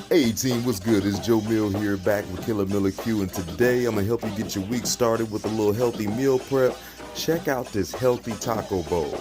Hey team, what's good? It's Joe Mill here, back with Killer Miller Q, and today I'm gonna help you get your week started with a little healthy meal prep. Check out this healthy taco bowl.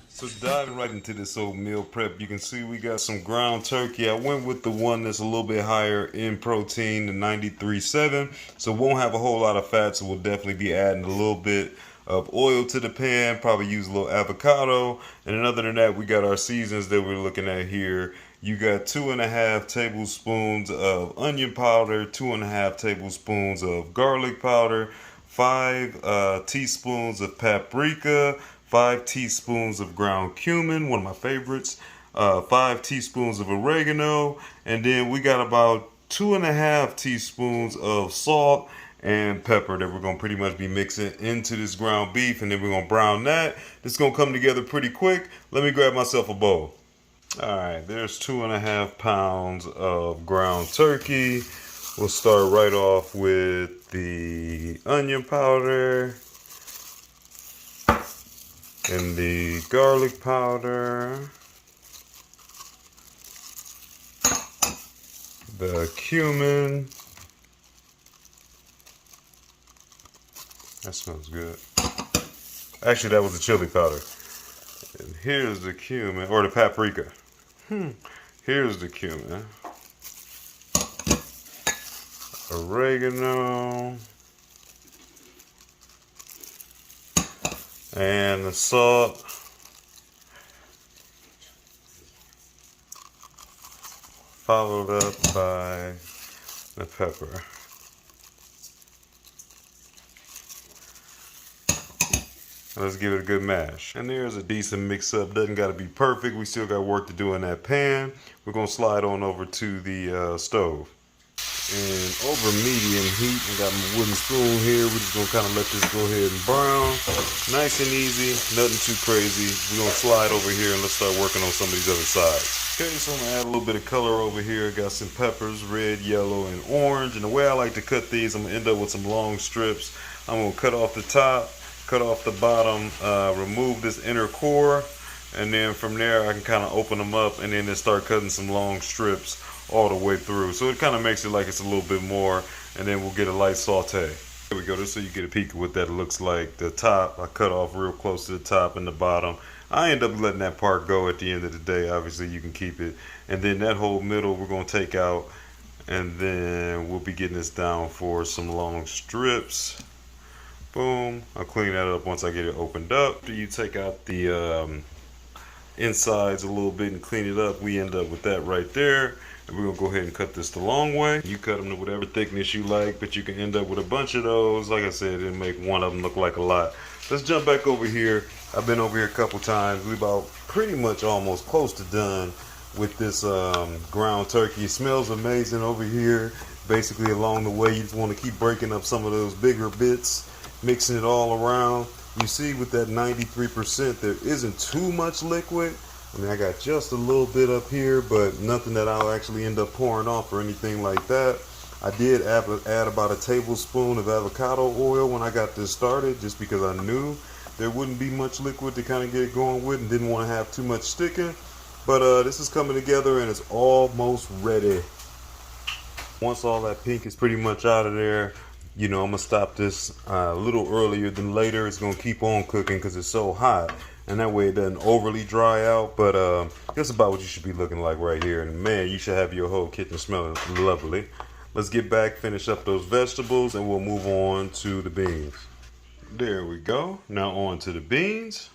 So diving right into this old meal prep, you can see we got some ground turkey. I went with the one that's a little bit higher in protein, the 93.7. So won't have a whole lot of fat, so we'll definitely be adding a little bit of oil to the pan, probably use a little avocado. And then other than that, we got our seasons that we're looking at here. You got 2.5 tablespoons of onion powder, 2.5 tablespoons of garlic powder, 5 teaspoons of paprika, 5 teaspoons of ground cumin, one of my favorites, 5 teaspoons of oregano, and then we got about 2.5 teaspoons of salt and pepper that we're going to pretty much be mixing into this ground beef, and then we're going to brown that. This is going to come together pretty quick. Let me grab myself a bowl. All right, there's 2.5 pounds of ground turkey. We'll start right off with the onion powder and the garlic powder, the cumin. That smells good. Actually, that was the chili powder. And here's the cumin, or the paprika. Here's the cumin. Oregano. And the salt. Followed up by the pepper. Let's give it a good mash. And there's a decent mix up. Doesn't got to be perfect. We still got work to do in that pan. We're going to slide on over to the stove. And over medium heat, I got my wooden spoon here. We're just going to kind of let this go ahead and brown. Nice and easy, nothing too crazy. We're going to slide over here and let's start working on some of these other sides. Okay, so I'm going to add a little bit of color over here. Got some peppers, red, yellow, and orange. And the way I like to cut these, I'm going to end up with some long strips. I'm going to cut off the top, cut off the bottom, remove this inner core, and then from there I can kind of open them up and then just start cutting some long strips all the way through. So it kind of makes it like it's a little bit more, and then we'll get a light saute. Here we go, just so you get a peek of what that looks like. The top, I cut off real close to the top, and the bottom, I end up letting that part go at the end of the day. Obviously you can keep it. And then that whole middle we're going to take out, and then we'll be getting this down for some long strips. Boom. I'll clean that up once I get it opened up. After you take out the insides a little bit and clean it up, we end up with that right there. And we're going to go ahead and cut this the long way. You cut them to whatever thickness you like, but you can end up with a bunch of those. Like I said, it'll make one of them look like a lot. Let's jump back over here. I've been over here a couple times. We're about pretty much almost close to done with this ground turkey. It smells amazing over here. Basically along the way, you just want to keep breaking up some of those bigger bits, mixing it all around. You see with that 93%, there isn't too much liquid. I mean, I got just a little bit up here, but nothing that I'll actually end up pouring off or anything like that. I did add about a tablespoon of avocado oil when I got this started, just because I knew there wouldn't be much liquid to kind of get it going with and didn't want to have too much sticking. But this is coming together and it's almost ready. Once all that pink is pretty much out of there, you know, I'm going to stop this a little earlier than later. It's going to keep on cooking because it's so hot. And that way it doesn't overly dry out. But that's about what you should be looking like right here. And man, you should have your whole kitchen smelling lovely. Let's get back, finish up those vegetables, and we'll move on to the beans. There we go. Now on to the beans.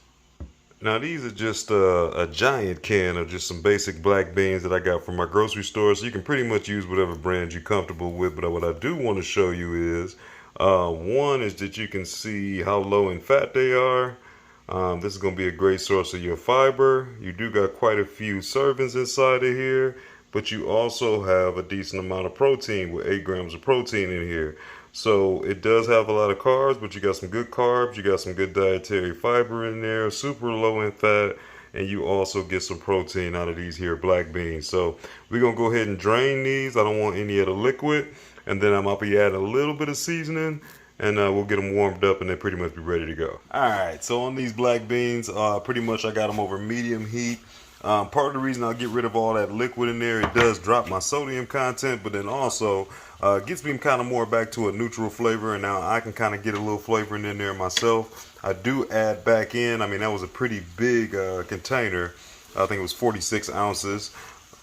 Now these are just a giant can of just some basic black beans that I got from my grocery store. So you can pretty much use whatever brand you're comfortable with. But what I do want to show you is, one is that you can see how low in fat they are. This is going to be a great source of your fiber. You do got quite a few servings inside of here, but you also have a decent amount of protein with 8 grams of protein in here. So it does have a lot of carbs, but you got some good carbs, you got some good dietary fiber in there, super low in fat, and you also get some protein out of these here black beans. So we're going to go ahead and drain these. I don't want any of the liquid. And then I'm going to be adding a little bit of seasoning. and we'll get them warmed up and they'll pretty much be ready to go. All right, so on these black beans, pretty much I got them over medium heat. Part of the reason I'll get rid of all that liquid in there, it does drop my sodium content, but then also gets me kind of more back to a neutral flavor, and now I can kind of get a little flavoring in there myself. I do add back in, I mean, that was a pretty big container. I think it was 46 ounces.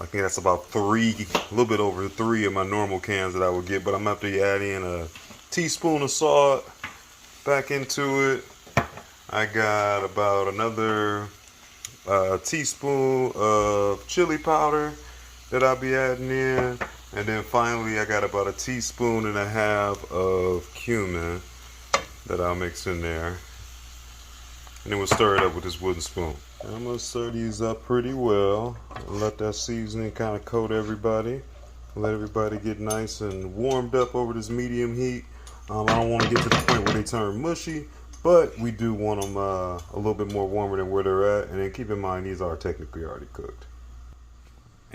I think that's about a little bit over 3 of my normal cans that I would get, but I'm going to have to add in a teaspoon of salt back into it. I got about another teaspoon of chili powder that I'll be adding in, and then finally I got about 1.5 teaspoons of cumin that I'll mix in there, and then we'll stir it up with this wooden spoon. I'm gonna stir these up pretty well and let that seasoning kind of coat everybody. Let everybody get nice and warmed up over this medium heat. I don't want to get to the point where they turn mushy, but we do want them a little bit more warmer than where they're at. And then keep in mind, these are technically already cooked.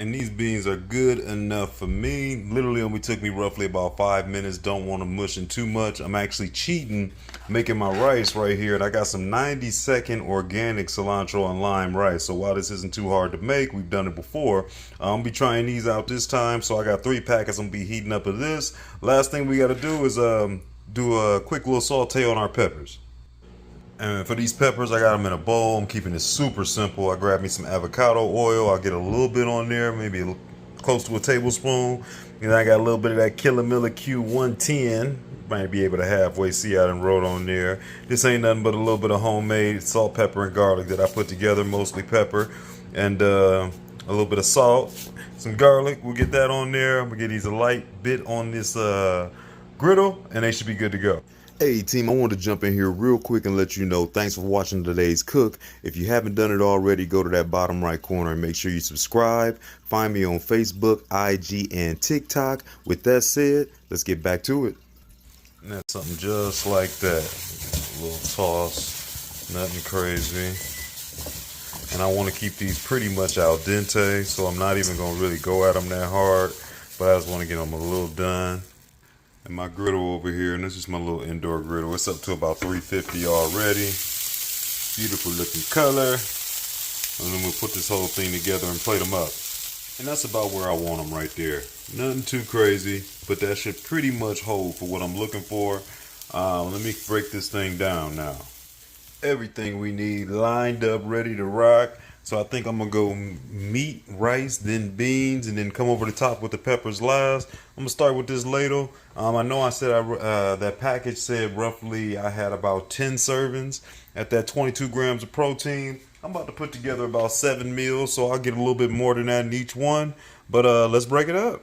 And these beans are good enough for me. Literally only took me roughly about 5 minutes. Don't want them mushing too much. I'm actually cheating, making my rice right here. And I got some 90-second organic cilantro and lime rice. So while this isn't too hard to make, we've done it before. I'll be trying these out this time. So I got 3 packets I'm gonna be heating up of this. Last thing we gotta do is do a quick little saute on our peppers. And for these peppers, I got them in a bowl. I'm keeping it super simple. I grab me some avocado oil. I'll get a little bit on there, maybe close to a tablespoon. And I got a little bit of that Killamilla Q110. Might be able to halfway see out and wrote on there. This ain't nothing but a little bit of homemade salt, pepper, and garlic that I put together, mostly pepper. And a little bit of salt, some garlic. We'll get that on there. I'm gonna get these a light bit on this griddle, and they should be good to go. Hey team, I wanted to jump in here real quick and let you know, thanks for watching today's cook. If you haven't done it already, go to that bottom right corner and make sure you subscribe. Find me on Facebook, IG, and TikTok. With that said, let's get back to it. And that's something just like that. A little toss, nothing crazy. And I want to keep these pretty much al dente, so I'm not even going to really go at them that hard, but I just want to get them a little done. And my griddle over here, and this is my little indoor griddle. It's up to about 350 already. Beautiful looking color. And then we'll put this whole thing together and plate them up. And that's about where I want them right there. Nothing too crazy, but that should pretty much hold for what I'm looking for. Let me break this thing down now. Everything we need lined up, ready to rock. So I think I'm gonna go meat, rice, then beans, and then come over the top with the peppers last. I'm gonna start with this ladle. I know I said that package said roughly I had about 10 servings at that 22 grams of protein. I'm about to put together about 7 meals, so I'll get a little bit more than that in each one. But let's break it up.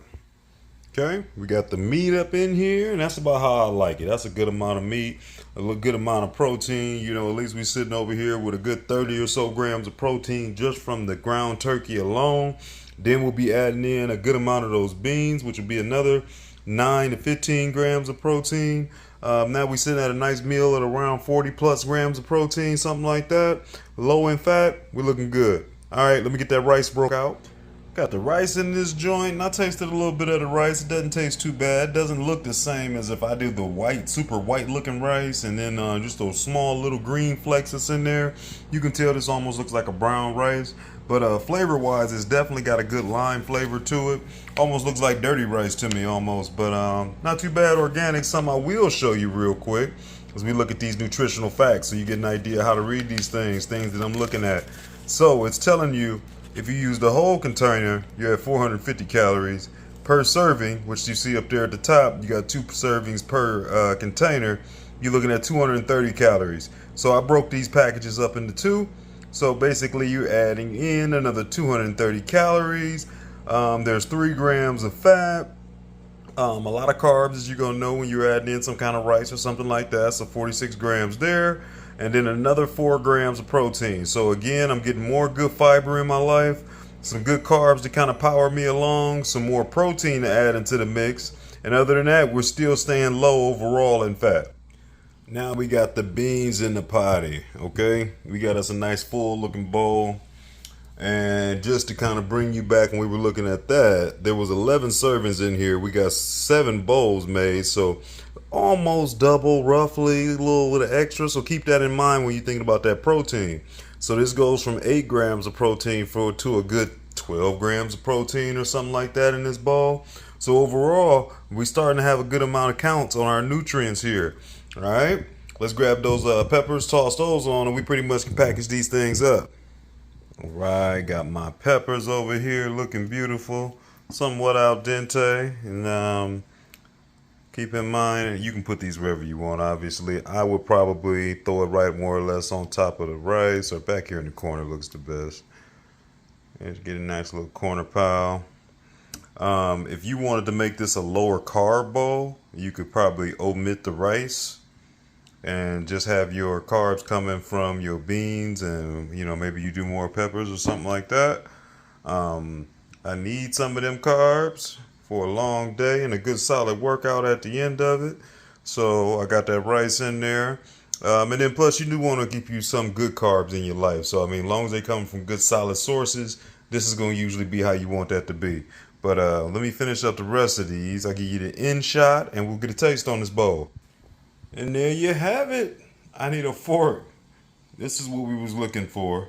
Okay, we got the meat up in here, and that's about how I like it. That's a good amount of meat, a good amount of protein. You know, at least we're sitting over here with a good 30 or so grams of protein just from the ground turkey alone. Then we'll be adding in a good amount of those beans, which will be another 9 to 15 grams of protein. Now we're sitting at a nice meal at around 40 plus grams of protein, something like that. Low in fat, we're looking good. All right, let me get that rice broke out. Got the rice in this joint, and I tasted a little bit of the rice. It doesn't taste too bad. It doesn't look the same as if I do the white, super white looking rice, and then just those small little green flecks that's in there. You can tell this almost looks like a brown rice, but flavor wise, it's definitely got a good lime flavor to it. Almost looks like dirty rice to me almost, but not too bad. Organic. Something I will show you real quick as we look at these nutritional facts, so you get an idea how to read these things that I'm looking at. So it's telling you, if you use the whole container, you're at 450 calories per serving, which you see up there at the top. You got 2 servings per container. You're looking at 230 calories. So I broke these packages up into 2. So basically you're adding in another 230 calories. There's 3 grams of fat. A lot of carbs, as you're gonna know when you're adding in some kind of rice or something like that. So 46 grams there. And then another 4 grams of protein. So again, I'm getting more good fiber in my life, some good carbs to kind of power me along, some more protein to add into the mix. And other than that, we're still staying low overall in fat. Now we got the beans in the potty, okay? We got us a nice full looking bowl. And just to kind of bring you back when we were looking at that, there was 11 servings in here. We got 7 bowls made, so almost double, roughly, a little bit of extra. So keep that in mind when you're thinking about that protein. So this goes from 8 grams of protein to a good 12 grams of protein or something like that in this bowl. So overall, we're starting to have a good amount of counts on our nutrients here. All right, let's grab those peppers, toss those on, and we pretty much can package these things up. All right, got my peppers over here looking beautiful, somewhat al dente, and keep in mind, you can put these wherever you want, obviously. I would probably throw it right more or less on top of the rice, or back here in the corner looks the best. And get a nice little corner pile. If you wanted to make this a lower carb bowl, you could probably omit the rice and just have your carbs coming from your beans, and maybe you do more peppers or something like that. I need some of them carbs for a long day and a good solid workout at the end of it. So I got that rice in there. And then plus you do want to keep you some good carbs in your life. So I mean, as long as they come from good solid sources, this is going to usually be how you want that to be. But let me finish up the rest of these. I'll give you the end shot and we'll get a taste on this bowl. And there you have it. I need a fork. This is what we was looking for.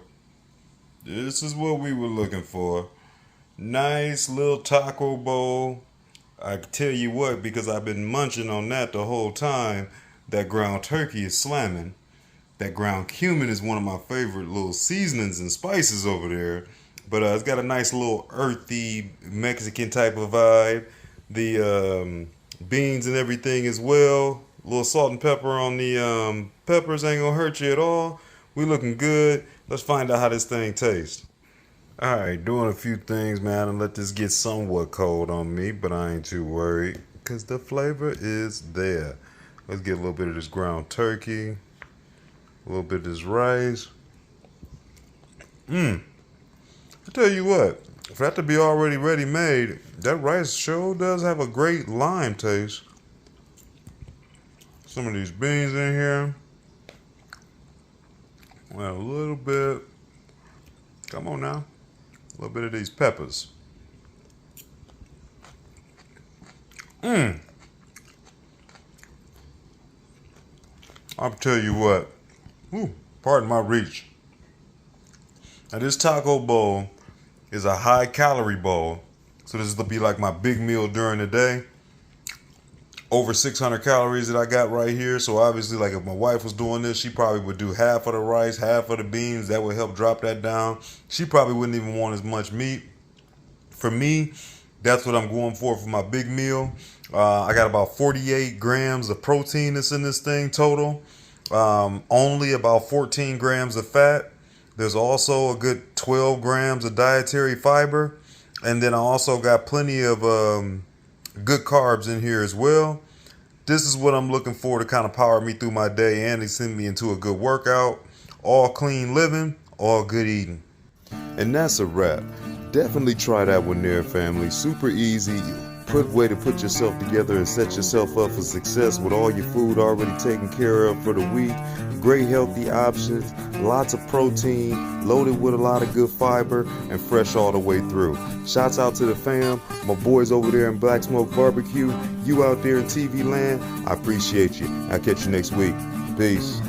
This is what we were looking for. Nice little taco bowl. I can tell you what, because I've been munching on that the whole time, that ground turkey is slamming. That ground cumin is one of my favorite little seasonings and spices over there. But it's got a nice little earthy Mexican type of vibe. The beans and everything as well. A little salt and pepper on the peppers ain't gonna hurt you at all. We looking good. Let's find out how this thing tastes. All right, doing a few things, man, and let this get somewhat cold on me, but I ain't too worried because the flavor is there. Let's get a little bit of this ground turkey, a little bit of this rice. I tell you what, for that to be already ready made, that rice sure does have a great lime taste. Some of these beans in here. Well, a little bit. Come on now. A little bit of these peppers. I'll tell you what. Pardon my reach. Now this taco bowl is a high calorie bowl. So this will be like my big meal during the day. Over 600 calories that I got right here. So obviously, like if my wife was doing this, she probably would do half of the rice, half of the beans. That would help drop that down. She probably wouldn't even want as much meat. For me, that's what I'm going for my big meal. I got about 48 grams of protein that's in this thing total. Only about 14 grams of fat. There's also a good 12 grams of dietary fiber. And then I also got plenty of good carbs in here as well. This is what I'm looking for to kind of power me through my day and to send me into a good workout. All clean living, all good eating. And that's a wrap. Definitely try that one there, family. Super easy. Way to put yourself together and set yourself up for success with all your food already taken care of for the week. Great healthy options, lots of protein, loaded with a lot of good fiber, and fresh all the way through. Shouts out to the fam, my boys over there in Black Smoke Barbecue, you out there in TV land, I appreciate you. I'll catch you next week. Peace.